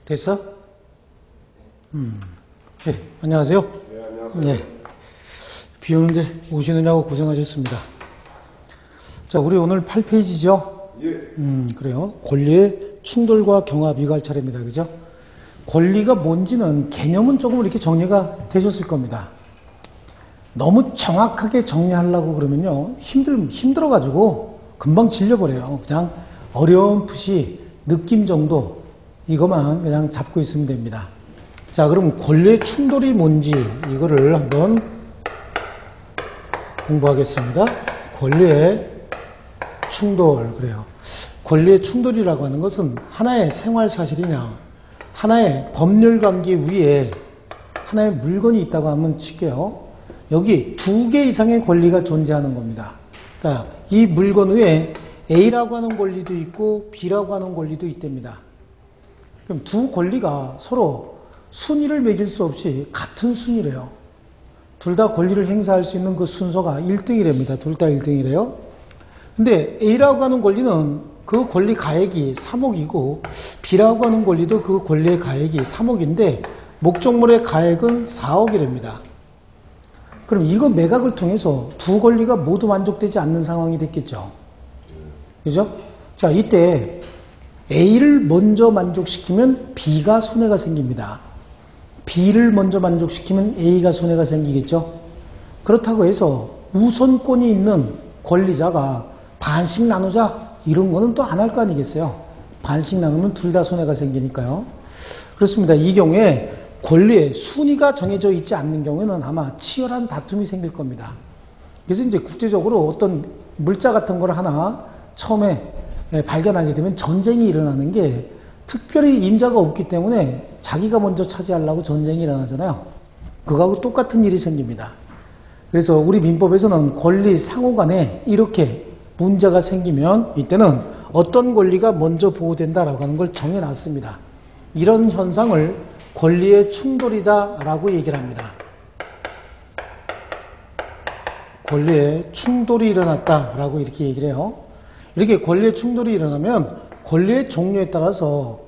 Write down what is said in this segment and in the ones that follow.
됐어? 네, 안녕하세요. 네, 안녕하세요. 네. 비 오는데 오시느냐고 고생하셨습니다. 자, 우리 오늘 8페이지죠? 예. 그래요. 권리의 충돌과 경합이 갈 차례입니다. 그죠? 권리가 뭔지는 개념은 조금 이렇게 정리가 되셨을 겁니다. 너무 정확하게 정리하려고 그러면요. 힘들어가지고 금방 질려버려요. 그냥 어렴풋이 느낌 정도 이것만 그냥 잡고 있으면 됩니다. 자, 그럼 권리의 충돌이 뭔지 이거를 한번 공부하겠습니다. 권리의 충돌, 그래요. 권리의 충돌이라고 하는 것은 하나의 생활 사실이냐, 하나의 법률 관계 위에 하나의 물건이 있다고 하면 칠게요. 여기 두 개 이상의 권리가 존재하는 겁니다. 그러니까 이 물건 위에 A라고 하는 권리도 있고 B라고 하는 권리도 있답니다. 그럼 두 권리가 서로 순위를 매길 수 없이 같은 순위래요. 둘 다 권리를 행사할 수 있는 그 순서가 1등이랍니다. 둘 다 1등이래요. 근데 A라고 하는 권리는 그 권리 가액이 3억이고 B라고 하는 권리도 그 권리의 가액이 3억인데 목적물의 가액은 4억이랍니다. 그럼 이거 매각을 통해서 두 권리가 모두 만족되지 않는 상황이 됐겠죠. 그죠? 자, 이때 A를 먼저 만족시키면 B가 손해가 생깁니다. B를 먼저 만족시키면 A가 손해가 생기겠죠. 그렇다고 해서 우선권이 있는 권리자가 반씩 나누자 이런 거는 또 안 할 거 아니겠어요. 반씩 나누면 둘 다 손해가 생기니까요. 그렇습니다. 이 경우에 권리의 순위가 정해져 있지 않는 경우에는 아마 치열한 다툼이 생길 겁니다. 그래서 이제 국제적으로 어떤 물자 같은 걸 하나 처음에 발견하게 되면 전쟁이 일어나는 게 특별히 임자가 없기 때문에 자기가 먼저 차지하려고 전쟁이 일어나잖아요. 그거하고 똑같은 일이 생깁니다. 그래서 우리 민법에서는 권리 상호 간에 이렇게 문제가 생기면 이때는 어떤 권리가 먼저 보호된다라고 하는 걸 정해놨습니다. 이런 현상을 권리의 충돌이다라고 얘기를 합니다. 권리의 충돌이 일어났다라고 이렇게 얘기를 해요. 이렇게 권리의 충돌이 일어나면 권리의 종류에 따라서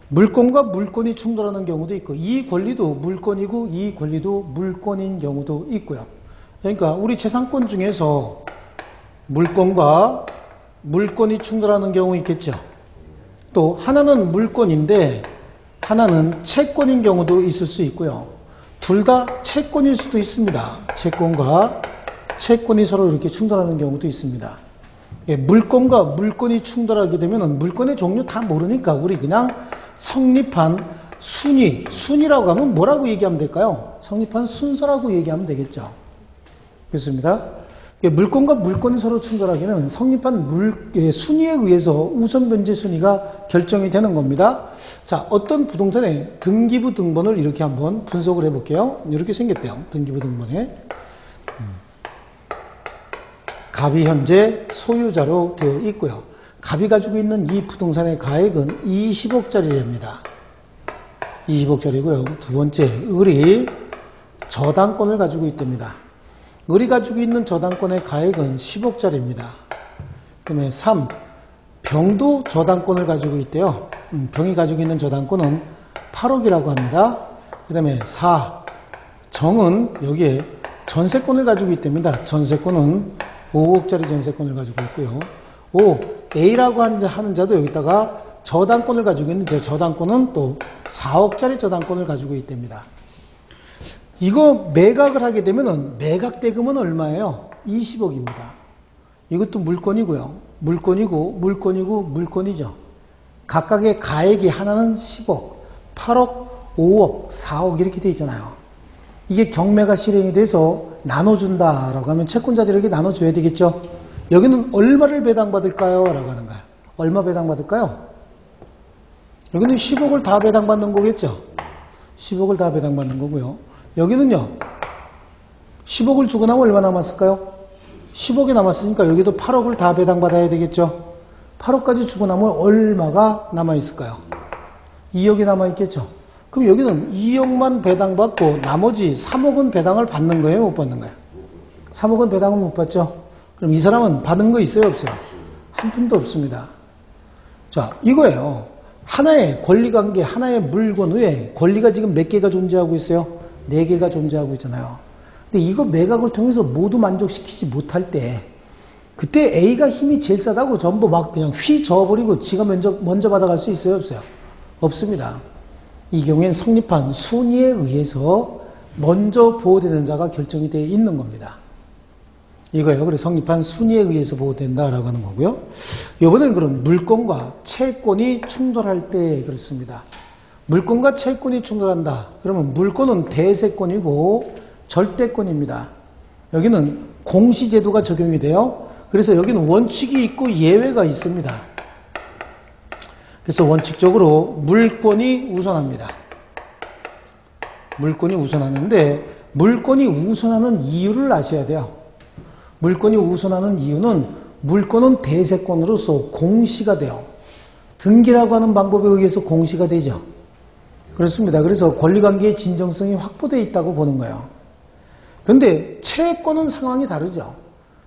물권과 물권이 충돌하는 경우도 있고 이 권리도 물권이고 이 권리도 물권인 경우도 있고요. 그러니까 우리 재산권 중에서 물권과 물권이 충돌하는 경우 있겠죠. 또 하나는 물권인데 하나는 채권인 경우도 있을 수 있고요. 둘 다 채권일 수도 있습니다. 채권과 채권이 서로 이렇게 충돌하는 경우도 있습니다. 물권과 물권이 충돌하게 되면 물권의 종류 다 모르니까 우리 그냥 성립한 순위라고 하면 뭐라고 얘기하면 될까요? 성립한 순서라고 얘기하면 되겠죠. 그렇습니다. 물권과 물권이 서로 충돌하기는 성립한 순위에 의해서 우선 변제 순위가 결정이 되는 겁니다. 자, 어떤 부동산의 등기부 등본을 이렇게 한번 분석을 해볼게요. 이렇게 생겼대요. 등기부 등본에. 갑이 현재 소유자로 되어 있고요. 갑이 가지고 있는 이 부동산의 가액은 20억짜리입니다. 20억짜리고요. 두 번째, 을이 저당권을 가지고 있답니다. 을이 가지고 있는 저당권의 가액은 10억짜리입니다. 그 다음에 3, 병도 저당권을 가지고 있대요. 병이 가지고 있는 저당권은 8억이라고 합니다. 그 다음에 4, 정은 여기에 전세권을 가지고 있답니다. 전세권은 5억짜리 전세권을 가지고 있고요. 5, A라고 하는 자도 여기다가 저당권을 가지고 있는데 저당권은 또 4억짜리 저당권을 가지고 있답니다. 이거 매각을 하게 되면은 매각 대금은 얼마예요? 20억입니다. 이것도 물권이고요. 물권이죠. 각각의 가액이 하나는 10억, 8억, 5억, 4억 이렇게 돼 있잖아요. 이게 경매가 실행이 돼서 나눠준다라고 하면 채권자들에게 나눠줘야 되겠죠. 여기는 얼마를 배당받을까요? 라고 하는 거야. 얼마 배당받을까요? 여기는 10억을 다 배당받는 거겠죠. 10억을 다 배당받는 거고요. 여기는요. 10억을 주고 나면 얼마 남았을까요? 10억이 남았으니까 여기도 8억을 다 배당받아야 되겠죠. 8억까지 주고 나면 얼마가 남아있을까요? 2억이 남아있겠죠. 그럼 여기는 2억만 배당받고 나머지 3억은 배당을 받는 거예요? 못 받는 거예요? 3억은 배당을 못 받죠. 그럼 이 사람은 받은 거 있어요? 없어요? 한 푼도 없습니다. 자, 이거예요. 하나의 권리관계, 하나의 물건 위에 권리가 지금 몇 개가 존재하고 있어요? 4개가 존재하고 있잖아요. 근데 이거 매각을 통해서 모두 만족시키지 못할 때 그때 A가 힘이 제일 세다고 전부 막 그냥 휘 저어버리고 지가 먼저 받아갈 수 있어요? 없어요? 없습니다. 이 경우엔 성립한 순위에 의해서 먼저 보호되는 자가 결정이 되어 있는 겁니다. 이거예요. 그래서 성립한 순위에 의해서 보호된다라고 하는 거고요. 이번에는 그럼 물권과 채권이 충돌할 때 그렇습니다. 물권과 채권이 충돌한다. 그러면 물권은 대세권이고 절대권입니다. 여기는 공시제도가 적용이 돼요. 그래서 여기는 원칙이 있고 예외가 있습니다. 그래서 원칙적으로 물권이 우선합니다. 물권이 우선하는데 물권이 우선하는 이유를 아셔야 돼요. 물권이 우선하는 이유는 물권은 대세권으로서 공시가 돼요. 등기라고 하는 방법에 의해서 공시가 되죠. 그렇습니다. 그래서 권리관계의 진정성이 확보되어 있다고 보는 거예요. 그런데 채권은 상황이 다르죠.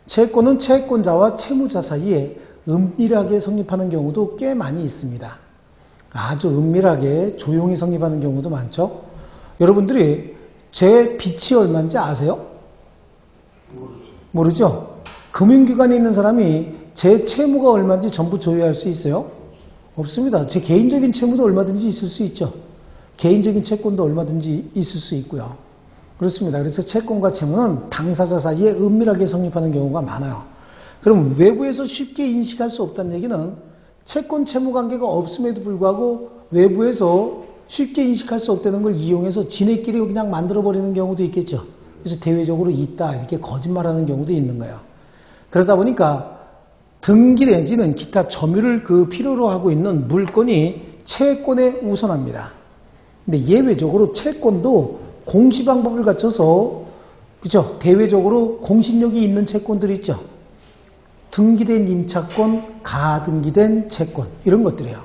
채권은 채권자와 채무자 사이에 은밀하게 성립하는 경우도 꽤 많이 있습니다. 아주 은밀하게 조용히 성립하는 경우도 많죠. 여러분들이 제 빚이 얼마인지 아세요? 모르죠? 금융기관에 있는 사람이 제 채무가 얼마인지 전부 조회할 수 있어요? 없습니다. 제 개인적인 채무도 얼마든지 있을 수 있죠. 개인적인 채권도 얼마든지 있을 수 있고요. 그렇습니다. 그래서 채권과 채무는 당사자 사이에 은밀하게 성립하는 경우가 많아요. 그럼 외부에서 쉽게 인식할 수 없다는 얘기는 채권 채무 관계가 없음에도 불구하고 외부에서 쉽게 인식할 수 없다는 걸 이용해서 지네끼리 그냥 만들어버리는 경우도 있겠죠. 그래서 대외적으로 있다 이렇게 거짓말하는 경우도 있는 거예요. 그러다 보니까 등기 내지는 기타 점유를 그 필요로 하고 있는 물건이 채권에 우선합니다. 근데 예외적으로 채권도 공시 방법을 갖춰서 그죠? 대외적으로 공신력이 있는 채권들이 있죠. 등기된 임차권, 가등기된 채권 이런 것들이에요.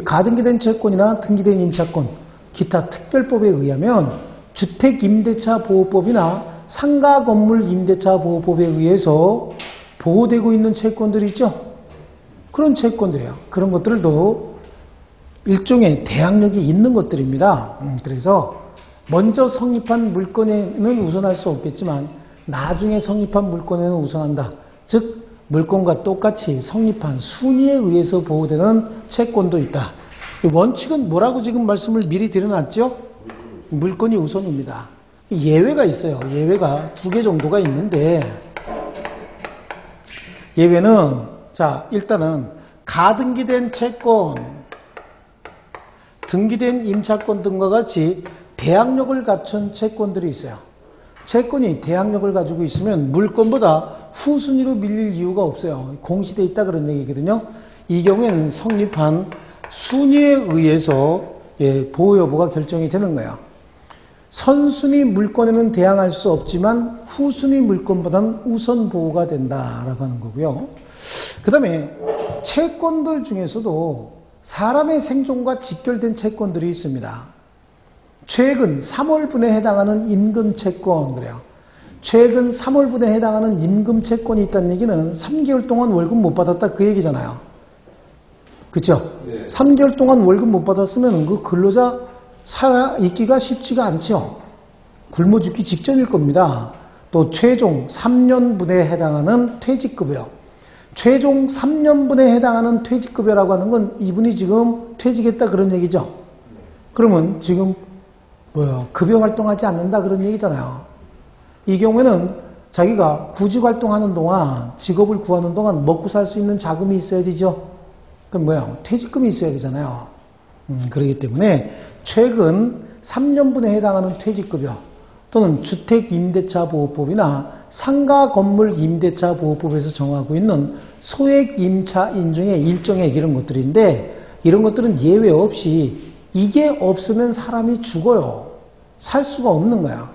가등기된 채권이나 등기된 임차권, 기타 특별법에 의하면 주택임대차보호법이나 상가건물임대차보호법에 의해서 보호되고 있는 채권들이 있죠. 그런 채권들이에요. 그런 것들도 일종의 대항력이 있는 것들입니다. 그래서 먼저 성립한 물건에는 우선할 수 없겠지만 나중에 성립한 물건에는 우선한다. 즉 물건과 똑같이 성립한 순위에 의해서 보호되는 채권도 있다. 원칙은 뭐라고 지금 말씀을 미리 드려놨죠? 물건이 우선입니다. 예외가 있어요. 예외가 2개 정도가 있는데 예외는 자 일단은 가등기된 채권, 등기된 임차권 등과 같이 대항력을 갖춘 채권들이 있어요. 채권이 대항력을 가지고 있으면 물건보다 후순위로 밀릴 이유가 없어요. 공시되어 있다 그런 얘기거든요. 이 경우에는 성립한 순위에 의해서 보호 여부가 결정이 되는 거예요. 선순위 물건에는 대항할 수 없지만 후순위 물건보다는 우선 보호가 된다라고 하는 거고요. 그 다음에 채권들 중에서도 사람의 생존과 직결된 채권들이 있습니다. 최근 3월분에 해당하는 임금채권 그래요. 최근 3월분에 해당하는 임금채권이 있다는 얘기는 3개월 동안 월급 못 받았다 그 얘기잖아요. 그렇죠? 네. 3개월 동안 월급 못 받았으면 그 근로자 살아있기가 쉽지가 않죠. 굶어 죽기 직전일 겁니다. 또 최종 3년분에 해당하는 퇴직급여. 최종 3년분에 해당하는 퇴직급여라고 하는 건 이분이 지금 퇴직했다 그런 얘기죠. 그러면 지금 급여 활동하지 않는다 그런 얘기잖아요. 이 경우에는 자기가 구직 활동하는 동안 직업을 구하는 동안 먹고 살 수 있는 자금이 있어야 되죠. 그럼 퇴직금이 있어야 되잖아요. 그렇기 때문에 최근 3년분에 해당하는 퇴직급여 또는 주택임대차보호법이나 상가건물임대차보호법에서 정하고 있는 소액임차인 중에 일정액 이런 것들인데 이런 것들은 예외 없이 이게 없으면 사람이 죽어요. 살 수가 없는 거야.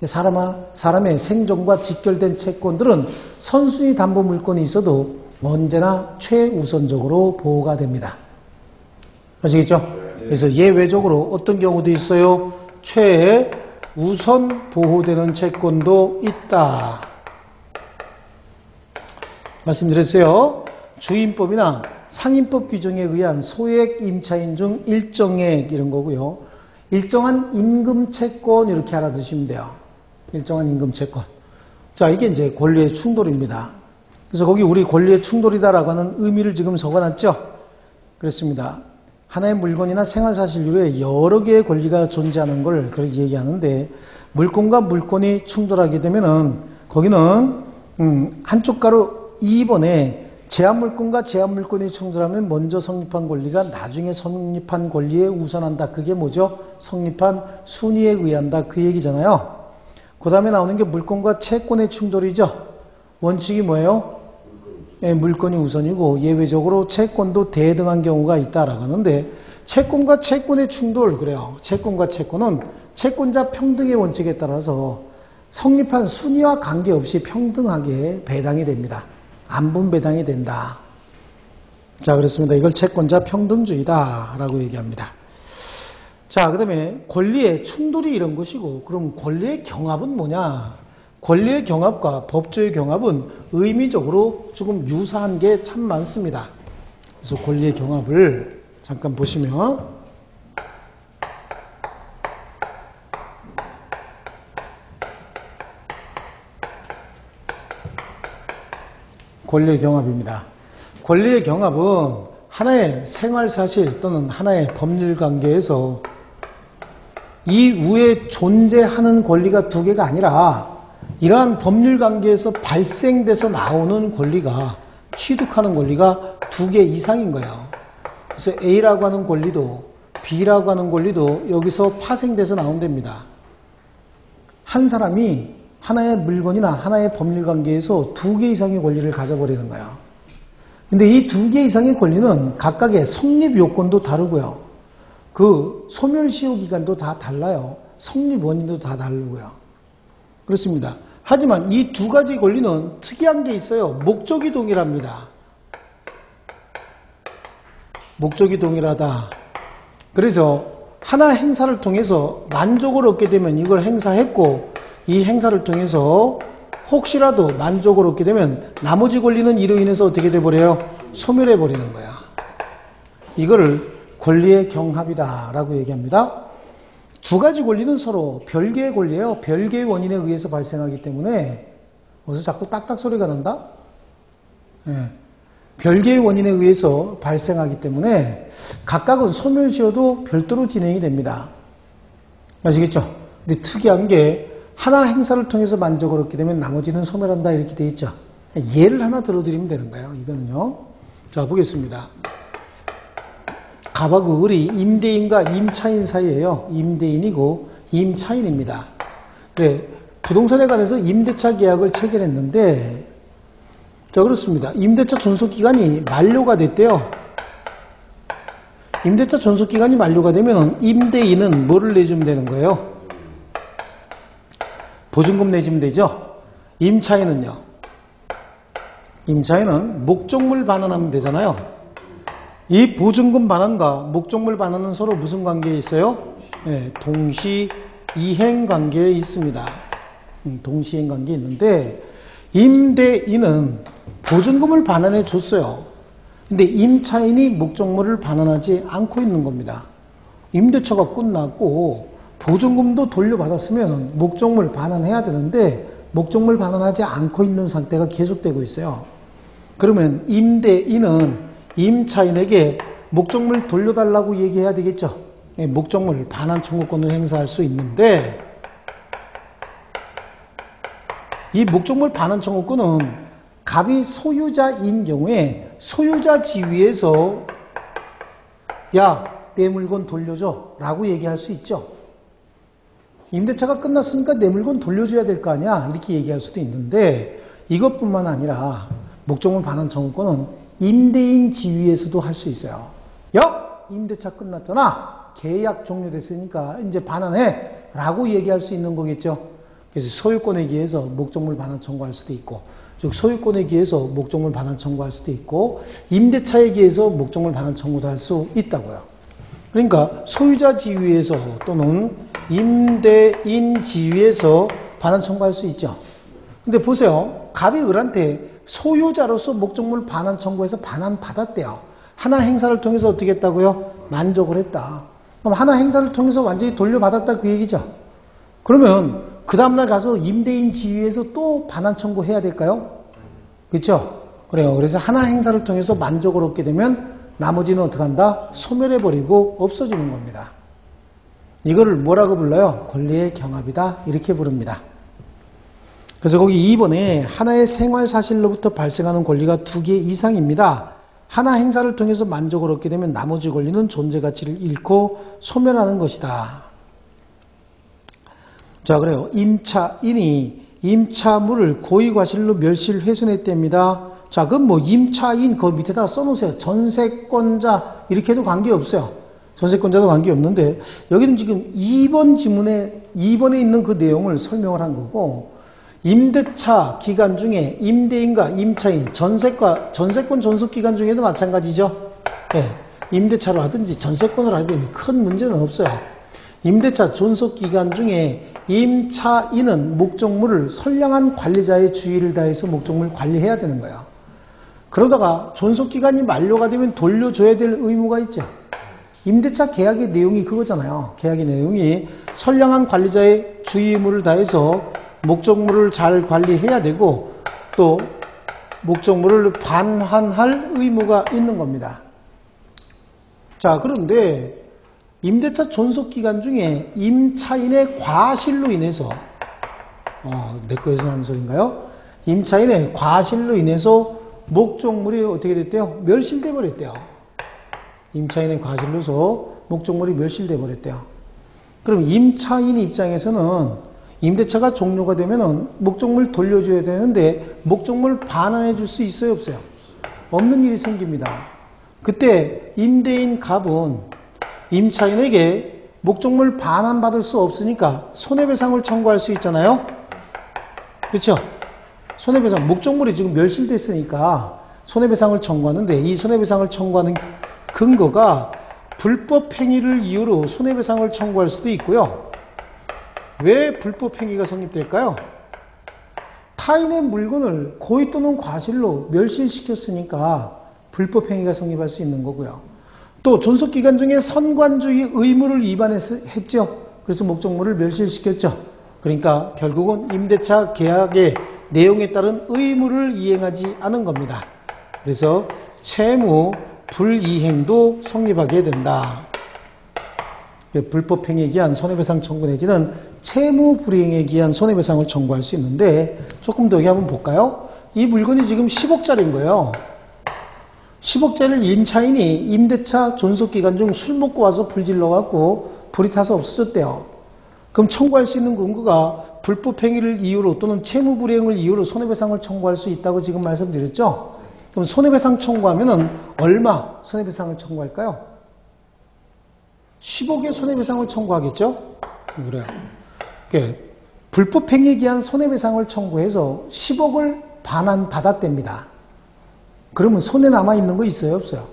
사람의 생존과 직결된 채권들은 선순위 담보 물건이 있어도 언제나 최우선적으로 보호가 됩니다. 아시겠죠? 그래서 예외적으로 어떤 경우도 있어요? 최우선 보호되는 채권도 있다. 말씀드렸어요. 주임법이나 상임법 규정에 의한 소액 임차인 중 일정액 이런 거고요. 일정한 임금 채권 이렇게 알아두시면 돼요. 일정한 임금 채권. 자, 이게 이제 권리의 충돌입니다. 그래서 거기 우리 권리의 충돌이다라고 하는 의미를 지금 적어놨죠. 그렇습니다. 하나의 물건이나 생활사실류에 여러 개의 권리가 존재하는 걸 그렇게 얘기하는데, 물건과 물건이 충돌하게 되면은 거기는 한쪽 가로 2번에 제한물건과 제한물건이 충돌하면 먼저 성립한 권리가 나중에 성립한 권리에 우선한다. 그게 뭐죠? 성립한 순위에 의한다. 그 얘기잖아요. 그 다음에 나오는 게 물건과 채권의 충돌이죠. 원칙이 뭐예요? 물건이 우선이고 예외적으로 채권도 대등한 경우가 있다라고 하는데, 채권과 채권의 충돌, 그래요. 채권과 채권은 채권자 평등의 원칙에 따라서 성립한 순위와 관계없이 평등하게 배당이 됩니다. 안분 배당이 된다. 자, 그렇습니다. 이걸 채권자 평등주의다라고 얘기합니다. 자, 그 다음에 권리의 충돌이 이런 것이고, 그럼 권리의 경합은 뭐냐? 권리의 경합과 법조의 경합은 의미적으로 조금 유사한 게 참 많습니다. 그래서 권리의 경합을 잠깐 보시면, 권리의 경합입니다. 권리의 경합은 하나의 생활사실 또는 하나의 법률관계에서 이 위에 존재하는 권리가 두 개가 아니라 이러한 법률관계에서 발생돼서 나오는 권리가, 취득하는 권리가 두 개 이상인 거예요. 그래서 A라고 하는 권리도 B라고 하는 권리도 여기서 파생돼서 나온답니다. 한 사람이 하나의 물건이나 하나의 법률관계에서 두 개 이상의 권리를 가져버리는 거예요. 근데 이 두 개 이상의 권리는 각각의 성립 요건도 다르고요. 그 소멸시효 기간도 다 달라요. 성립 원인도 다 다르고요. 그렇습니다. 하지만 이 두 가지 권리는 특이한 게 있어요. 목적이 동일합니다. 목적이 동일하다. 그래서 하나 행사를 통해서 만족을 얻게 되면 이걸 행사했고, 이 행사를 통해서 혹시라도 만족을 얻게 되면 나머지 권리는 이로 인해서 어떻게 돼버려요? 소멸해 버리는 거야. 이거를 권리의 경합이다라고 얘기합니다. 두 가지 권리는 서로 별개의 권리예요. 별개의 원인에 의해서 발생하기 때문에. 어디서 자꾸 딱딱 소리가 난다? 네. 별개의 원인에 의해서 발생하기 때문에 각각은 소멸시효도 별도로 진행이 됩니다. 아시겠죠? 근데 특이한 게 하나 행사를 통해서 만족을 얻게 되면 나머지는 소멸한다 이렇게 돼 있죠. 예를 하나 들어드리면 되는 거예요. 이거는요. 자, 보겠습니다. 갑하고 을이 임대인과 임차인 사이에요. 임대인이고 임차인입니다. 그래, 부동산에 관해서 임대차 계약을 체결했는데, 자, 그렇습니다. 임대차 존속기간이 만료가 됐대요. 임대차 존속기간이 만료가 되면 임대인은 뭐를 내주면 되는 거예요? 보증금 내주면 되죠. 임차인은요? 임차인은 목적물 반환하면 되잖아요. 이 보증금 반환과 목적물 반환은 서로 무슨 관계에 있어요? 네, 동시이행 관계에 있습니다. 동시이행 관계에 있는데, 임대인은 보증금을 반환해 줬어요. 근데 임차인이 목적물을 반환하지 않고 있는 겁니다. 임대차가 끝났고 보증금도 돌려받았으면 목적물 반환해야 되는데 목적물 반환하지 않고 있는 상태가 계속되고 있어요. 그러면 임대인은 임차인에게 목적물 돌려달라고 얘기해야 되겠죠. 목적물 반환 청구권을 행사할 수 있는데, 이 목적물 반환 청구권은 갑이 소유자인 경우에 소유자 지위에서 야, 내 물건 돌려줘 라고 얘기할 수 있죠. 임대차가 끝났으니까 내 물건 돌려줘야 될 거 아니야 이렇게 얘기할 수도 있는데, 이것뿐만 아니라 목적물 반환 청구권은 임대인 지위에서도 할 수 있어요. 야, 임대차 끝났잖아. 계약 종료됐으니까 이제 반환해 라고 얘기할 수 있는 거겠죠. 그래서 소유권에 기해서 목적물 반환 청구할 수도 있고, 즉 소유권에 기해서 목적물 반환 청구할 수도 있고, 임대차에 기해서 목적물 반환 청구도 할 수 있다고요. 그러니까 소유자 지위에서 또는 임대인 지위에서 반환 청구할 수 있죠. 근데 보세요. 갑이 을한테 소유자로서 목적물 반환 청구해서 반환 받았대요. 하나 행사를 통해서 어떻게 했다고요? 만족을 했다. 그럼 하나 행사를 통해서 완전히 돌려받았다 그 얘기죠. 그러면 그 다음날 가서 임대인 지위에서 또 반환 청구해야 될까요? 그렇죠? 그래요. 그래서 하나 행사를 통해서 만족을 얻게 되면 나머지는 어떻게 한다? 소멸해버리고 없어지는 겁니다. 이거를 뭐라고 불러요? 권리의 경합이다 이렇게 부릅니다. 그래서 거기 2번에 하나의 생활사실로부터 발생하는 권리가 2개 이상입니다. 하나 행사를 통해서 만족을 얻게 되면 나머지 권리는 존재 가치를 잃고 소멸하는 것이다. 자, 그래요. 임차인이 임차물을 고의과실로 멸실 훼손했답니다. 자, 그럼 뭐 임차인 그 밑에다가 써놓으세요. 전세권자 이렇게 해도 관계없어요. 전세권자도 관계없는데 여기는 지금 2번 지문에 2번에 있는 그 내용을 설명을 한 거고 임대차 기간 중에 임대인과 임차인 전세권 존속 기간 중에도 마찬가지죠. 네, 임대차로 하든지 전세권으로 하든지 큰 문제는 없어요. 임대차 존속 기간 중에 임차인은 목적물을 선량한 관리자의 주의를 다해서 목적물을 관리해야 되는 거예요. 그러다가 존속 기간이 만료가 되면 돌려줘야 될 의무가 있죠. 임대차 계약의 내용이 그거잖아요. 계약의 내용이 선량한 관리자의 주의 의무를 다해서 목적물을 잘 관리해야 되고 또 목적물을 반환할 의무가 있는 겁니다. 자, 그런데 임대차 존속 기간 중에 임차인의 과실로 인해서 내 거에서 하는 소리인가요? 임차인의 과실로 인해서 목적물이 어떻게 됐대요? 멸실돼 버렸대요. 임차인의 과실로서 목적물이 멸실돼 버렸대요. 그럼 임차인 입장에서는 임대차가 종료가 되면은 목적물 돌려줘야 되는데 목적물 반환해 줄 수 있어요, 없어요? 없는 일이 생깁니다. 그때 임대인 갑은 임차인에게 목적물 반환받을 수 없으니까 손해배상을 청구할 수 있잖아요. 그렇죠? 손해배상, 목적물이 지금 멸실됐으니까 손해배상을 청구하는데 이 손해배상을 청구하는 근거가 불법행위를 이유로 손해배상을 청구할 수도 있고요. 왜 불법행위가 성립될까요? 타인의 물건을 고의 또는 과실로 멸실시켰으니까 불법행위가 성립할 수 있는 거고요. 또 존속기간 중에 선관주의 의무를 위반했죠. 그래서 목적물을 멸실시켰죠. 그러니까 결국은 임대차 계약의 내용에 따른 의무를 이행하지 않은 겁니다. 그래서 채무 불이행도 성립하게 된다. 불법행위에 기한 손해배상 청구 내지는 채무 불이행에 기한 손해배상을 청구할 수 있는데 조금 더 여기 한번 볼까요? 이 물건이 지금 10억짜리인 거예요. 10억짜리를 임차인이 임대차 존속기간 중 술 먹고 와서 불 질러갖고 불이 타서 없어졌대요. 그럼 청구할 수 있는 근거가 불법행위를 이유로 또는 채무불이행을 이유로 손해배상을 청구할 수 있다고 지금 말씀드렸죠? 그럼 손해배상 청구하면은 얼마 손해배상을 청구할까요? 10억의 손해배상을 청구하겠죠? 그래요. 그러니까 불법행위에 기한 손해배상을 청구해서 10억을 반환받았답니다. 그러면 손에 남아있는 거 있어요? 없어요?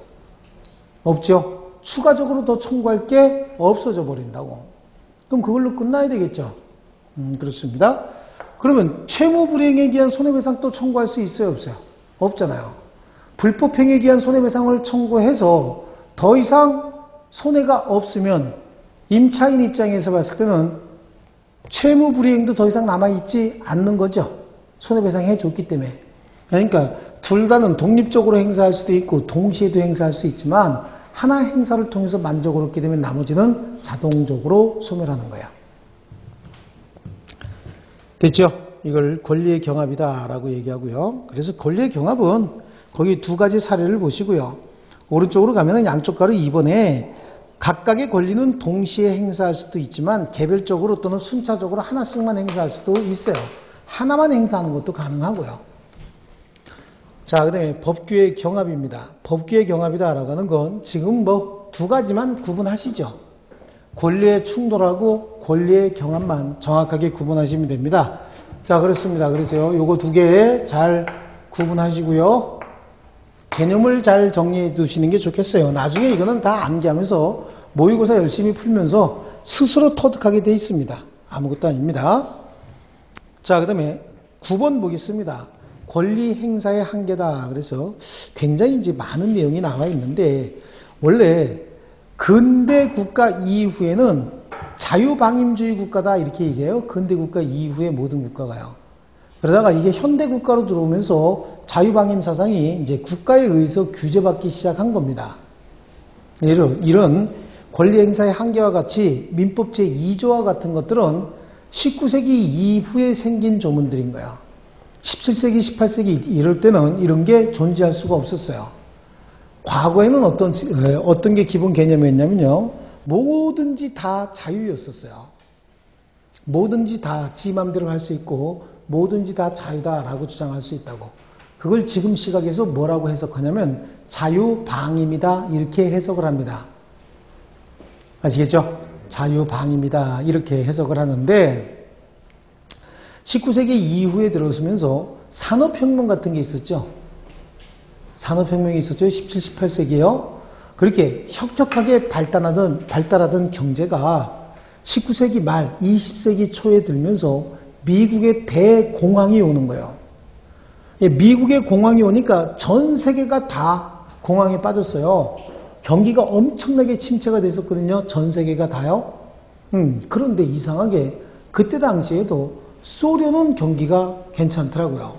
없죠? 추가적으로 더 청구할 게 없어져 버린다고. 그럼 그걸로 끝나야 되겠죠? 그렇습니다. 그러면 채무불이행에 기한 손해배상 또 청구할 수 있어요? 없어요? 없잖아요. 불법행위에 기한 손해배상을 청구해서 더 이상 손해가 없으면 임차인 입장에서 봤을 때는 채무불이행도 더 이상 남아있지 않는 거죠. 손해배상 해줬기 때문에. 그러니까 둘 다는 독립적으로 행사할 수도 있고 동시에도 행사할 수 있지만 하나 행사를 통해서 만족을 얻게 되면 나머지는 자동적으로 소멸하는 거야. 됐죠? 이걸 권리의 경합이다 라고 얘기하고요. 그래서 권리의 경합은 거기 두 가지 사례를 보시고요. 오른쪽으로 가면은 양쪽 가로 2번에 각각의 권리는 동시에 행사할 수도 있지만 개별적으로 또는 순차적으로 하나씩만 행사할 수도 있어요. 하나만 행사하는 것도 가능하고요. 자, 그 다음에 법규의 경합입니다. 법규의 경합이다라고 하는 건 지금 뭐 두 가지만 구분하시죠. 권리의 충돌하고 권리의 경합만 정확하게 구분하시면 됩니다. 자, 그렇습니다. 그래서요, 요거 두 개 잘 구분하시고요. 개념을 잘 정리해 두시는 게 좋겠어요. 나중에 이거는 다 암기하면서 모의고사 열심히 풀면서 스스로 터득하게 돼 있습니다. 아무것도 아닙니다. 자, 그 다음에 9번 보겠습니다. 권리 행사의 한계다. 그래서 굉장히 이제 많은 내용이 나와 있는데, 원래 근대 국가 이후에는 자유방임주의 국가다 이렇게 얘기해요. 근대 국가 이후의 모든 국가가요. 그러다가 이게 현대 국가로 들어오면서 자유방임 사상이 이제 국가에 의해서 규제받기 시작한 겁니다. 이런 권리 행사의 한계와 같이 민법 제2조와 같은 것들은 19세기 이후에 생긴 조문들인 거야. 17세기, 18세기 이럴 때는 이런 게 존재할 수가 없었어요. 과거에는 어떤 게 기본 개념이었냐면요. 뭐든지 다 자유였었어요. 뭐든지 다 지 맘대로 할 수 있고 뭐든지 다 자유다라고 주장할 수 있다고. 그걸 지금 시각에서 뭐라고 해석하냐면 자유방임이다 이렇게 해석을 합니다. 아시겠죠? 자유방임이다 이렇게 해석을 하는데 19세기 이후에 들어서면서 산업혁명 같은 게 있었죠. 산업혁명이 있었죠. 17, 18세기요. 그렇게 혁혁하게 발달하던 경제가 19세기 말 20세기 초에 들면서 미국의 대공황이 오는 거예요. 미국의 공황이 오니까 전 세계가 다 공황에 빠졌어요. 경기가 엄청나게 침체가 됐었거든요. 전 세계가 다요. 그런데 이상하게 그때 당시에도 소련은 경기가 괜찮더라고요.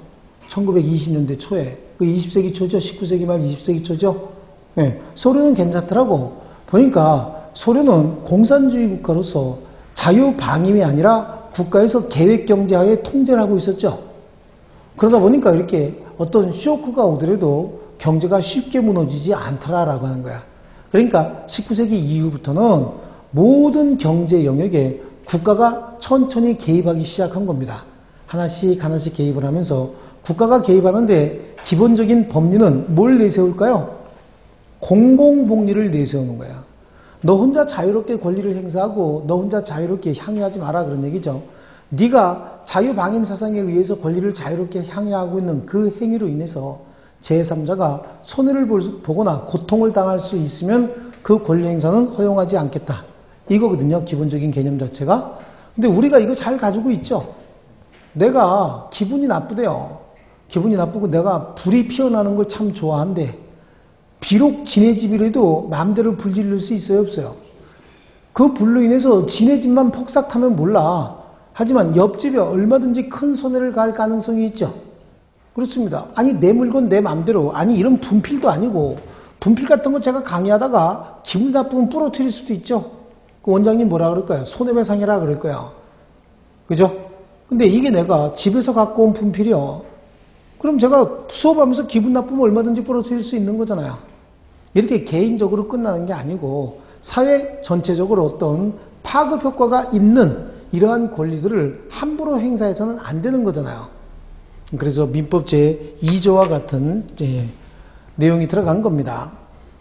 1920년대 초에. 그 20세기 초죠. 19세기 말 20세기 초죠. 네, 소련은 괜찮더라고. 보니까 소련은 공산주의 국가로서 자유방임이 아니라 국가에서 계획경제하에 통제를 하고 있었죠. 그러다 보니까 이렇게 어떤 쇼크가 오더라도 경제가 쉽게 무너지지 않더라라고 하는 거야. 그러니까 19세기 이후부터는 모든 경제 영역에 국가가 천천히 개입하기 시작한 겁니다. 하나씩 개입을 하면서 국가가 개입하는데 기본적인 법리는 뭘 내세울까요? 공공복리를 내세우는 거야. 너 혼자 자유롭게 권리를 행사하고 너 혼자 자유롭게 향유하지 마라 그런 얘기죠. 네가 자유방임 사상에 의해서 권리를 자유롭게 향유하고 있는 그 행위로 인해서 제3자가 손해를 보거나 고통을 당할 수 있으면 그 권리 행사는 허용하지 않겠다. 이거거든요. 기본적인 개념 자체가. 근데 우리가 이거 잘 가지고 있죠. 내가 기분이 나쁘대요. 기분이 나쁘고 내가 불이 피어나는 걸 참 좋아한대. 비록 지네 집이라도 마음대로 불 지를 수 있어요, 없어요? 그 불로 인해서 지네 집만 폭삭하면 몰라. 하지만 옆집에 얼마든지 큰 손해를 갈 가능성이 있죠. 그렇습니다. 아니 내 물건 내 마음대로, 아니 이런 분필도 아니고 분필 같은 거 제가 강의하다가 기분 나쁘면 부러뜨릴 수도 있죠. 그 원장님 뭐라 그럴까요? 손해배상이라 그럴 거야. 그죠? 근데 이게 내가 집에서 갖고 온 분필이요. 그럼 제가 수업하면서 기분 나쁘면 얼마든지 부러뜨릴 수 있는 거잖아요. 이렇게 개인적으로 끝나는 게 아니고 사회 전체적으로 어떤 파급 효과가 있는 이러한 권리들을 함부로 행사해서는 안 되는 거잖아요. 그래서 민법 제2조와 같은 내용이 들어간 겁니다.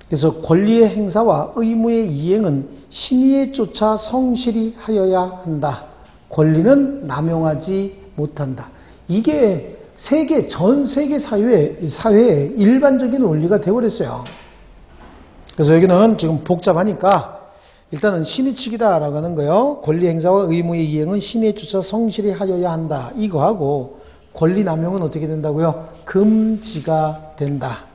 그래서 권리의 행사와 의무의 이행은 신의에 쫓아 성실히 하여야 한다. 권리는 남용하지 못한다. 이게 전 세계 사회의 일반적인 원리가 되어버렸어요. 그래서 여기는 지금 복잡하니까 일단은 신의칙이다라고 하는 거예요. 권리 행사와 의무의 이행은 신의에 쫓아 성실히 하여야 한다. 이거하고 권리 남용은 어떻게 된다고요? 금지가 된다.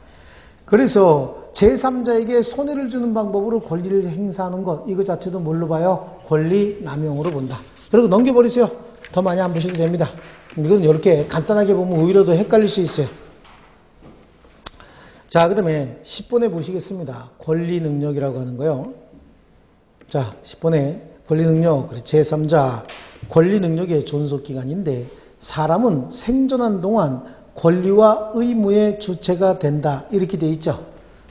그래서 제3자에게 손해를 주는 방법으로 권리를 행사하는 것, 이거 자체도 뭘로 봐요? 권리 남용으로 본다. 그리고 넘겨버리세요. 더 많이 안 보셔도 됩니다. 이건 이렇게 간단하게 보면 오히려 더 헷갈릴 수 있어요. 자, 그 다음에 10번에 보시겠습니다. 권리 능력이라고 하는 거요. 자, 10번에 권리 능력, 제3자 권리 능력의 존속기간인데 사람은 생존한 동안 권리와 의무의 주체가 된다. 이렇게 되어 있죠.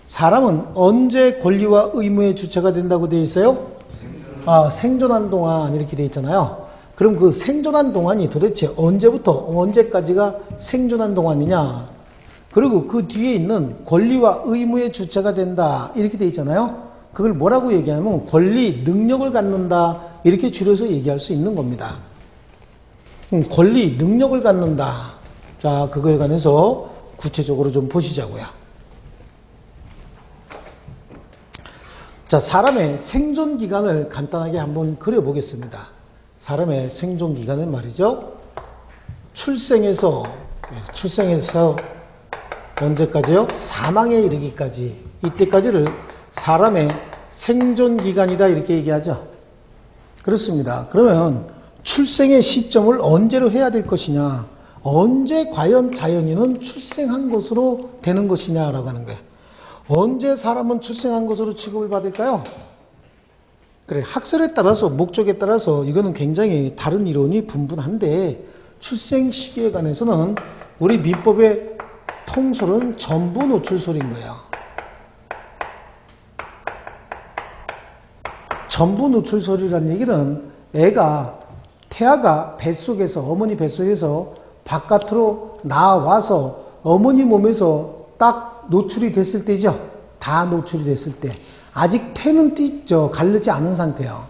사람은 언제 권리와 의무의 주체가 된다고 되어 있어요? 생존한 동안 이렇게 되어 있잖아요. 그럼 그 생존한 동안이 도대체 언제부터 언제까지가 생존한 동안이냐? 그리고 그 뒤에 있는 권리와 의무의 주체가 된다. 이렇게 되어 있잖아요. 그걸 뭐라고 얘기하면 권리 능력을 갖는다. 이렇게 줄여서 얘기할 수 있는 겁니다. 권리 능력을 갖는다. 자, 그거에 관해서 구체적으로 좀 보시자고요. 자, 사람의 생존 기간을 간단하게 한번 그려보겠습니다. 사람의 생존 기간은 말이죠. 출생에서 출생에서 언제까지요? 사망에 이르기까지. 이때까지를 사람의 생존 기간이다 이렇게 얘기하죠. 그렇습니다. 그러면 출생의 시점을 언제로 해야 될 것이냐, 언제 과연 자연인은 출생한 것으로 되는 것이냐라고 하는 거예요. 언제 사람은 출생한 것으로 취급을 받을까요? 그래, 학설에 따라서, 목적에 따라서 이거는 굉장히 다른 이론이 분분한데, 출생 시기에 관해서는 우리 민법의 통설은 전부 노출설인 거예요. 전부 노출설이라는 얘기는 태아가 뱃속에서, 어머니 뱃속에서 바깥으로 나와서 어머니 몸에서 딱 노출이 됐을 때죠. 다 노출이 됐을 때. 아직 폐는 가르지 않은 상태예요.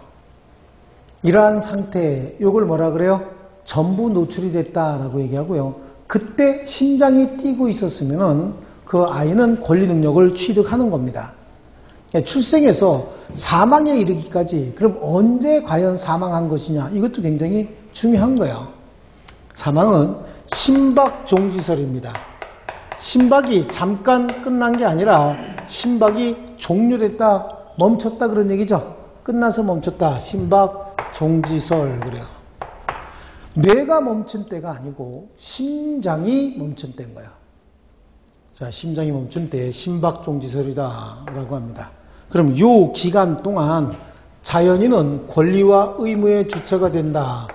이러한 상태, 이걸 뭐라 그래요? 전부 노출이 됐다라고 얘기하고요. 그때 심장이 뛰고 있었으면 그 아이는 권리 능력을 취득하는 겁니다. 출생에서 사망에 이르기까지, 그럼 언제 과연 사망한 것이냐, 이것도 굉장히 중요한 거예요. 사망은 심박종지설입니다. 심박이 잠깐 끝난 게 아니라 심박이 종료됐다, 멈췄다 그런 얘기죠. 끝나서 멈췄다. 심박종지설 그래요. 뇌가 멈춘 때가 아니고 심장이 멈춘 때인 거예요. 자, 심장이 멈춘 때 심박종지설이다 라고 합니다. 그럼 이 기간 동안 자연인은 권리와 의무의 주체가 된다.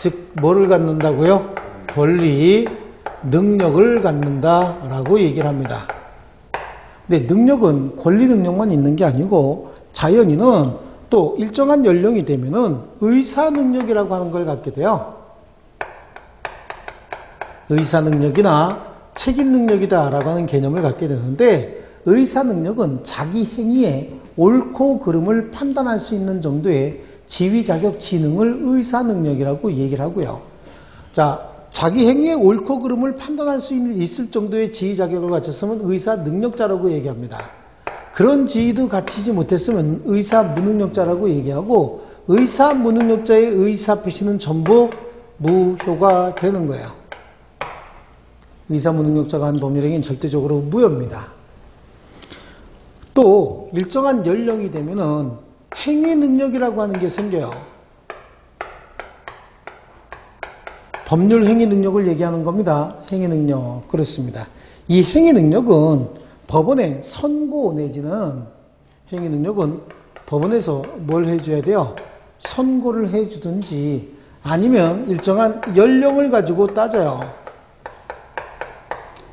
즉 뭐를 갖는다고요? 권리, 능력을 갖는다라고 얘기를 합니다. 근데 능력은 권리 능력만 있는 게 아니고 자연인은 또 일정한 연령이 되면은 의사 능력이라고 하는 걸 갖게 돼요. 의사 능력이나 책임 능력이다라고 하는 개념을 갖게 되는데, 의사 능력은 자기 행위의 옳고 그름을 판단할 수 있는 정도의 지위 자격 지능을 의사 능력이라고 얘기를 하고요. 자, 자기 행위의 옳고 그름을 판단할 수 있을 정도의 지위 자격을 갖췄으면 의사 능력자라고 얘기합니다. 그런 지위도 갖추지 못했으면 의사 무능력자라고 얘기하고, 의사 무능력자의 의사 표시는 전부 무효가 되는 거예요. 의사 무능력자가 한 법률행위는 절대적으로 무효입니다. 또 일정한 연령이 되면은 행위 능력이라고 하는 게 생겨요. 법률 행위 능력을 얘기하는 겁니다. 행위 능력. 그렇습니다. 이 행위 능력은 법원의 선고 내지는, 행위 능력은 법원에서 뭘 해줘야 돼요? 선고를 해주든지 아니면 일정한 연령을 가지고 따져요.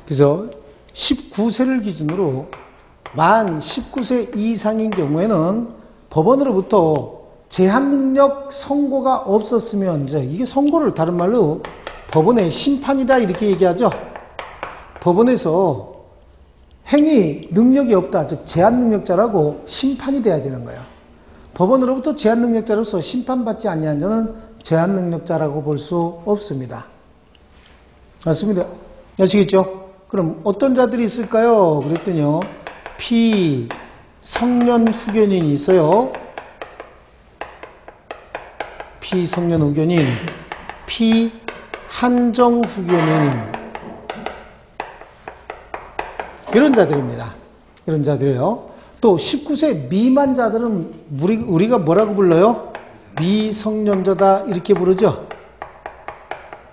그래서 19세를 기준으로 만 19세 이상인 경우에는 법원으로부터 제한능력 선고가 없었으면, 이게 선고를 다른 말로 법원의 심판이다 이렇게 얘기하죠. 법원에서 행위 능력이 없다, 즉 제한능력자라고 심판이 돼야 되는 거예요. 법원으로부터 제한능력자로서 심판받지 아니한 자는 제한능력자라고 볼 수 없습니다. 맞습니다. 아시겠죠? 그럼 어떤 자들이 있을까요? 그랬더니요, 피성년 후견인이 있어요. 피성년 후견인, 피한정 후견인, 이런 자들입니다. 이런 자들이에요. 또 19세 미만 자들은 우리가 뭐라고 불러요? 미성년자다 이렇게 부르죠.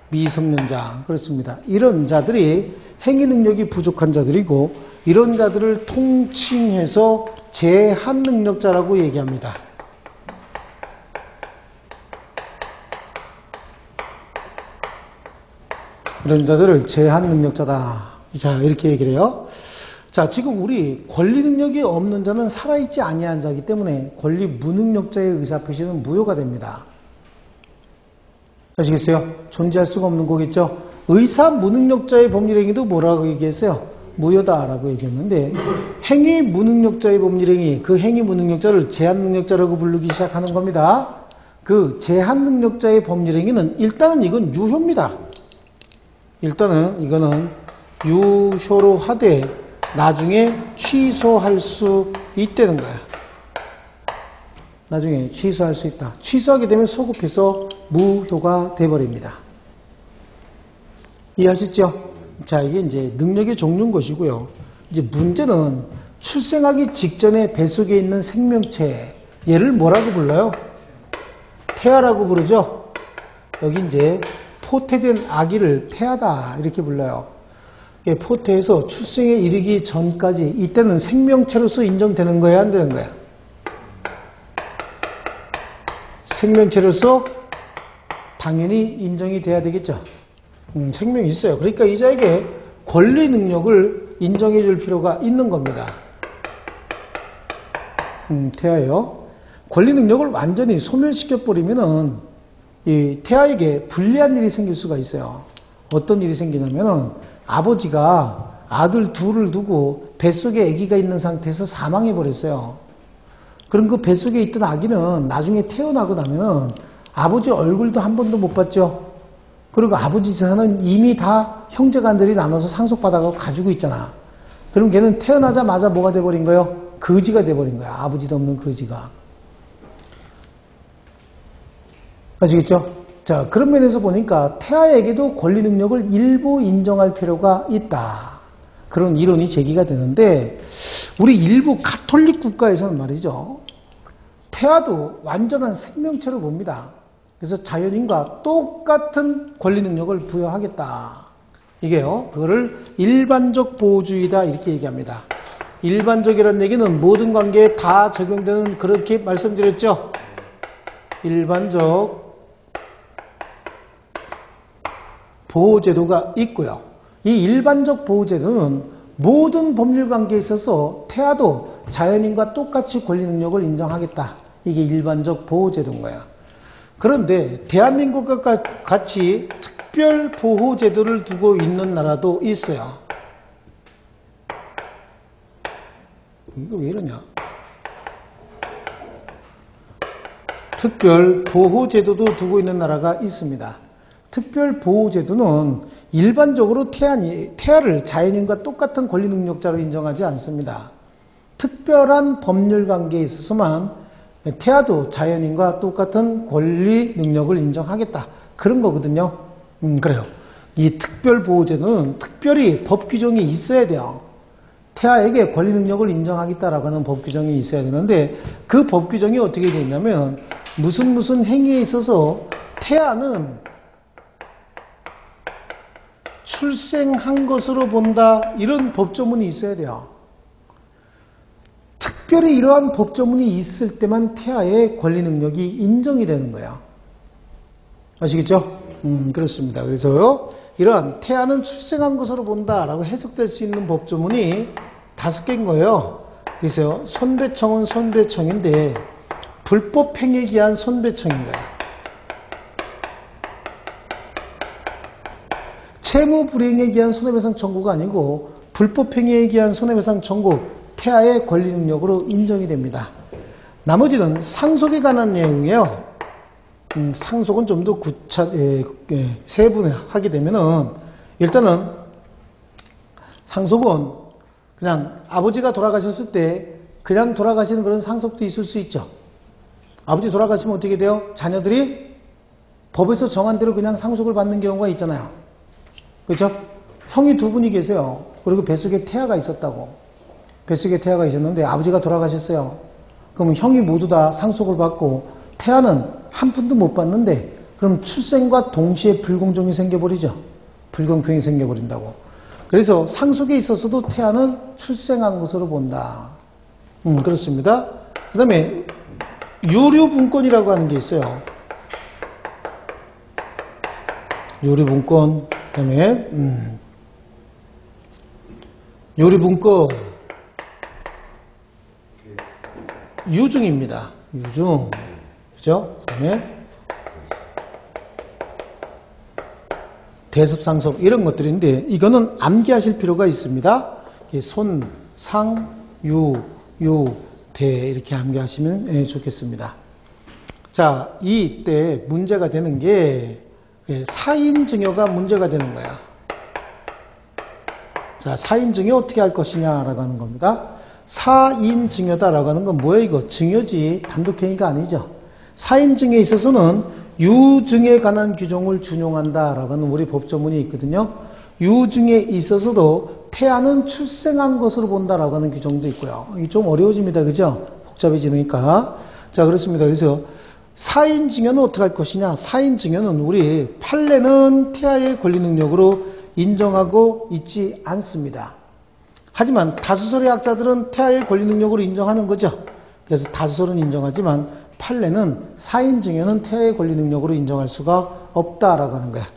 미성년자. 그렇습니다. 이런 자들이 행위 능력이 부족한 자들이고, 이런 자들을 통칭해서 제한 능력자라고 얘기합니다. 이런 자들을 제한 능력자다. 자, 이렇게 얘기를 해요. 자, 지금 우리 권리 능력이 없는 자는 살아있지 아니한 자이기 때문에 권리 무능력자의 의사표시는 무효가 됩니다. 아시겠어요? 존재할 수가 없는 거겠죠? 의사 무능력자의 법률행위도 뭐라고 얘기했어요? 무효다라고 얘기했는데, 행위 무능력자의 법률행위, 그 행위 무능력자를 제한 능력자라고 부르기 시작하는 겁니다. 그 제한 능력자의 법률행위는 일단은 이건 유효입니다. 일단은 이거는 유효로 하되 나중에 취소할 수 있다는 거야. 나중에 취소할 수 있다. 취소하게 되면 소급해서 무효가 돼버립니다. 이해하셨죠? 자, 이게 이제 능력의 종류인 것이고요. 이제 문제는 출생하기 직전에 뱃속에 있는 생명체, 얘를 뭐라고 불러요? 태아라고 부르죠? 여기 이제 포태된 아기를 태아다, 이렇게 불러요. 포태에서 출생에 이르기 전까지, 이때는 생명체로서 인정되는 거야, 안 되는 거야? 생명체로서 당연히 인정이 돼야 되겠죠. 생명이 있어요. 그러니까 이자에게 권리 능력을 인정해 줄 필요가 있는 겁니다. 태아요. 권리 능력을 완전히 소멸시켜버리면은 이 태아에게 불리한 일이 생길 수가 있어요. 어떤 일이 생기냐면은 아버지가 아들 둘을 두고 뱃속에 아기가 있는 상태에서 사망해 버렸어요. 그럼 그 뱃속에 있던 아기는 나중에 태어나고 나면은 아버지 얼굴도 한 번도 못 봤죠. 그리고 아버지 재산은 이미 다 형제간들이 나눠서 상속받아가지고 가지고 있잖아. 그럼 걔는 태어나자마자 뭐가 돼버린 거예요? 거지가 돼버린 거야. 아버지도 없는 거지가. 아시겠죠? 자, 그런 면에서 보니까 태아에게도 권리 능력을 일부 인정할 필요가 있다. 그런 이론이 제기가 되는데, 우리 일부 가톨릭 국가에서는 말이죠, 태아도 완전한 생명체로 봅니다. 그래서 자연인과 똑같은 권리 능력을 부여하겠다. 이게요, 그거를 일반적 보호주의다, 이렇게 얘기합니다. 일반적이라는 얘기는 모든 관계에 다 적용되는, 그렇게 말씀드렸죠? 일반적 보호제도가 있고요. 이 일반적 보호제도는 모든 법률 관계에 있어서 태아도 자연인과 똑같이 권리 능력을 인정하겠다. 이게 일반적 보호제도인 거야. 그런데 대한민국과 같이 특별 보호제도를 두고 있는 나라도 있어요. 이거 왜 이러냐? 특별 보호제도도 두고 있는 나라가 있습니다. 특별 보호제도는 일반적으로 태아를 자연인과 똑같은 권리 능력자로 인정하지 않습니다. 특별한 법률 관계에 있어서만 태아도 자연인과 똑같은 권리 능력을 인정하겠다. 그런 거거든요. 그래요. 이 특별 보호제도는 특별히 법 규정이 있어야 돼요. 태아에게 권리 능력을 인정하겠다라고 하는 법 규정이 있어야 되는데, 그 법 규정이 어떻게 되어 있냐면, 무슨 행위에 있어서 태아는 출생한 것으로 본다, 이런 법조문이 있어야 돼요. 특별히 이러한 법조문이 있을 때만 태아의 권리 능력이 인정이 되는 거예요. 아시겠죠? 그렇습니다. 그래서 이러한 태아는 출생한 것으로 본다라고 해석될 수 있는 법조문이 5개인 거예요. 그래서 손배청은 손배청인데 불법 행위에 기한 손배청인 거예요. 채무 불이행에 기한 손해배상 청구가 아니고 불법 행위에 기한 손해배상 청구, 태아의 권리 능력으로 인정이 됩니다. 나머지는 상속에 관한 내용이에요. 상속은 좀 더 세분하게 되면은, 일단은 상속은 그냥 아버지가 돌아가셨을 때 그냥 돌아가시는 그런 상속도 있을 수 있죠. 아버지 돌아가시면 어떻게 돼요? 자녀들이 법에서 정한 대로 그냥 상속을 받는 경우가 있잖아요. 그렇죠? 형이 2분이 계세요. 그리고 뱃속에 태아가 있었다고. 뱃속에 태아가 있었는데 아버지가 돌아가셨어요. 그러면 형이 모두 다 상속을 받고 태아는 한 푼도 못 받는데, 그럼 출생과 동시에 불공정이 생겨버리죠. 불공평이 생겨버린다고. 그래서 상속에 있어서도 태아는 출생한 것으로 본다. 그렇습니다. 그 다음에 유류분권이라고 하는 게 있어요. 유류분권. 그 다음에 유류분권 유증입니다. 유증. 그죠? 그 다음에 대습상속, 이런 것들인데, 이거는 암기하실 필요가 있습니다. 손, 상, 유, 대, 이렇게 암기하시면 좋겠습니다. 자, 이때 문제가 되는 게 사인증여가 문제가 되는 거야. 자, 사인증여 어떻게 할 것이냐라고 하는 겁니다. 사인증여다라고 하는 건 뭐예요? 이거 증여지, 단독행위가 아니죠. 사인증여에 있어서는 유증에 관한 규정을 준용한다라고 하는 우리 법조문이 있거든요. 유증에 있어서도 태아는 출생한 것으로 본다라고 하는 규정도 있고요. 이게 좀 어려워집니다. 그죠? 복잡해지니까. 자, 그렇습니다. 그래서 사인 증여는 어떻게 할 것이냐? 사인 증여는 우리 판례는 태아의 권리 능력으로 인정하고 있지 않습니다. 하지만 다수설의 학자들은 태아의 권리 능력으로 인정하는 거죠. 그래서 다수설은 인정하지만 판례는 사인 증여는 태아의 권리 능력으로 인정할 수가 없다라고 하는 거야.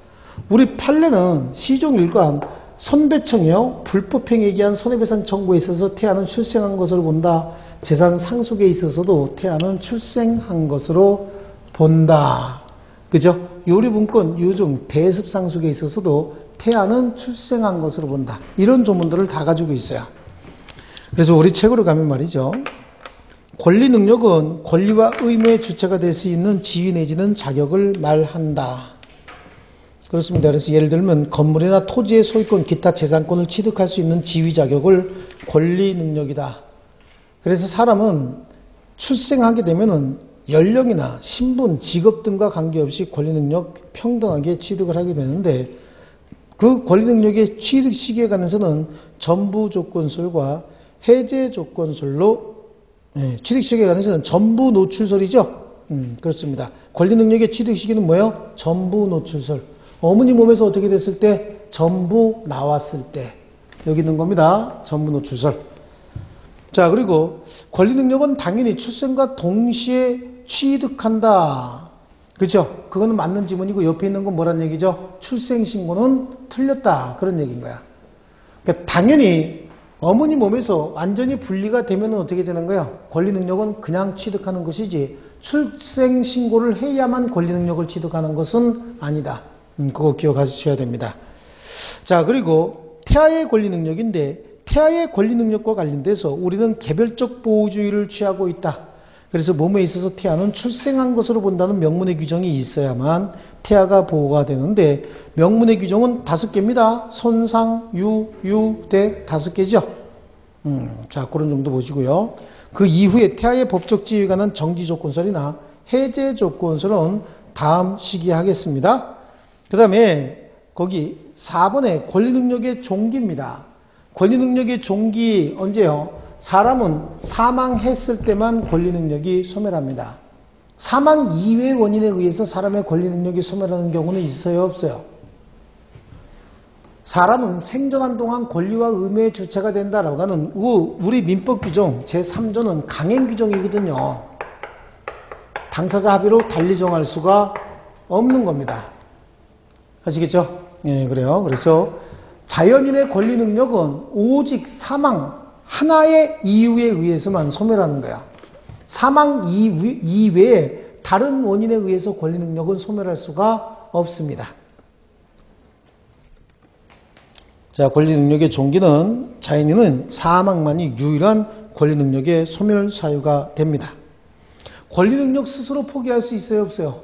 우리 판례는 시종 일관 손배청이요 불법행위에 의한 손해배상 청구에 있어서 태아는 출생한 것으로 본다. 재산 상속에 있어서도 태아는 출생한 것으로 본다. 그죠? 요리분권, 유증, 대습 상속에 있어서도 태아는 출생한 것으로 본다. 이런 조문들을 다 가지고 있어요. 그래서 우리 책으로 가면 말이죠. 권리 능력은 권리와 의무의 주체가 될 수 있는 지위 내지는 자격을 말한다. 그렇습니다. 그래서 예를 들면 건물이나 토지의 소유권, 기타 재산권을 취득할 수 있는 지위 자격을 권리 능력이다. 그래서 사람은 출생하게 되면은 연령이나 신분, 직업 등과 관계없이 권리 능력 평등하게 취득을 하게 되는데 그 권리 능력의 취득 시기에 관해서는 전부 조건설과 해제 조건설로 취득 시기에 관해서는 전부 노출설이죠. 그렇습니다. 권리 능력의 취득 시기는 뭐예요? 전부 노출설. 어머니 몸에서 어떻게 됐을 때? 전부 나왔을 때. 여기 있는 겁니다. 전부 노출설. 자, 그리고 권리 능력은 당연히 출생과 동시에 취득한다. 그죠? 그거는 맞는 지문이고 옆에 있는 건 뭐란 얘기죠? 출생신고는 틀렸다. 그런 얘기인 거야. 그러니까 당연히 어머니 몸에서 완전히 분리가 되면 어떻게 되는 거야? 권리 능력은 그냥 취득하는 것이지 출생신고를 해야만 권리 능력을 취득하는 것은 아니다. 그거 기억하셔야 됩니다. 자, 그리고 태아의 권리 능력인데 태아의 권리 능력과 관련돼서 우리는 개별적 보호주의를 취하고 있다. 그래서 몸에 있어서 태아는 출생한 것으로 본다는 명문의 규정이 있어야만 태아가 보호가 되는데 명문의 규정은 5개입니다. 손상, 대 5개죠. 자, 그런 정도 보시고요. 그 이후에 태아의 법적 지위에 관한 정지 조건설이나 해제 조건설은 다음 시기에 하겠습니다. 그 다음에 거기 4번에 권리 능력의 종기입니다. 권리 능력의 종기 언제요? 사람은 사망했을 때만 권리 능력이 소멸합니다. 사망 이외의 원인에 의해서 사람의 권리 능력이 소멸하는 경우는 있어요? 없어요? 사람은 생존한 동안 권리와 의무의 주체가 된다라고 하는 우리 민법 규정 제3조는 강행 규정이거든요. 당사자 합의로 달리 정할 수가 없는 겁니다. 아시겠죠? 예, 그래요. 그래서 자연인의 권리 능력은 오직 사망 하나의 이유에 의해서만 소멸하는 거야. 사망 이외에 다른 원인에 의해서 권리 능력은 소멸할 수가 없습니다. 자, 권리 능력의 종기는 자연인은 사망만이 유일한 권리 능력의 소멸 사유가 됩니다. 권리 능력 스스로 포기할 수 있어요? 없어요?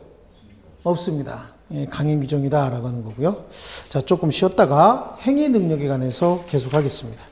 없습니다. 예, 강행 규정이다 라고 하는 거고요. 자, 조금 쉬었다가 행위 능력에 관해서 계속하겠습니다.